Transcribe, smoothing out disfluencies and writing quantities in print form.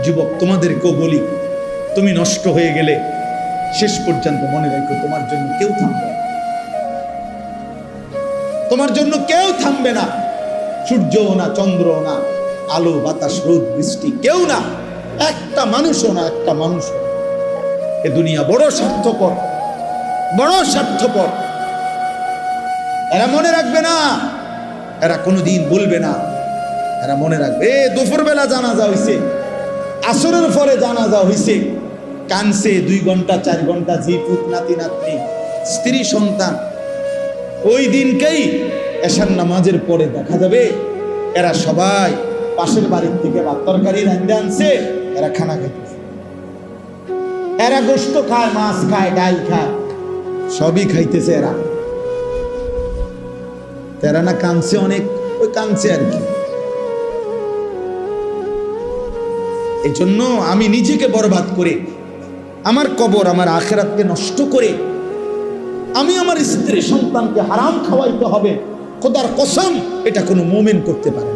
যুবক, তোমাদেরকেও বলি, তুমি নষ্ট হয়ে গেলে শেষ পর্যন্ত মনে রাখো, তোমার জন্য কেউ থামবে না। তোমার জন্য কেউ থামবে না। সূর্যও না, চন্দ্রও না, আলো বাতাস রোদ বৃষ্টি কেউ না, একটা মানুষও না, একটা মানুষও। এ দুনিয়া বড় স্বার্থপর, বড় স্বার্থপর। এরা মনে রাখবে না, এরা কোনোদিন বলবে না। এরা মনে রাখবে দুপুরবেলা জানাজা হইছে, আসরের পরে জানাজা হইছে, কানছে 2 ঘন্টা 4 ঘন্টা, ঝি পুত নাতি নাতনি স্ত্রী সন্তান। ওই দিনকেই এশার নামাজের পরে দেখা যাবে এরা সবাই পাশের বাড়ির থেকে ভাত তরকারি রান্না আনছে, এরা খানা খাইতেছে। এরা গোশত খায়, মাছ খায়, ডাল খায়, সবই খাইতেছে এরা। এরা না কানছে অনেক, ওই কানছে আর কি। এই জন্য আমি নিজেকে বরবাদ করে, আমার কবর, আমার আখিরাতকে নষ্ট করে, আমি আমার স্ত্রী সন্তানকে হারাম খাওয়াইতে হবে, খোদার কসম এটা কোনো মুমিন করতে পারে না।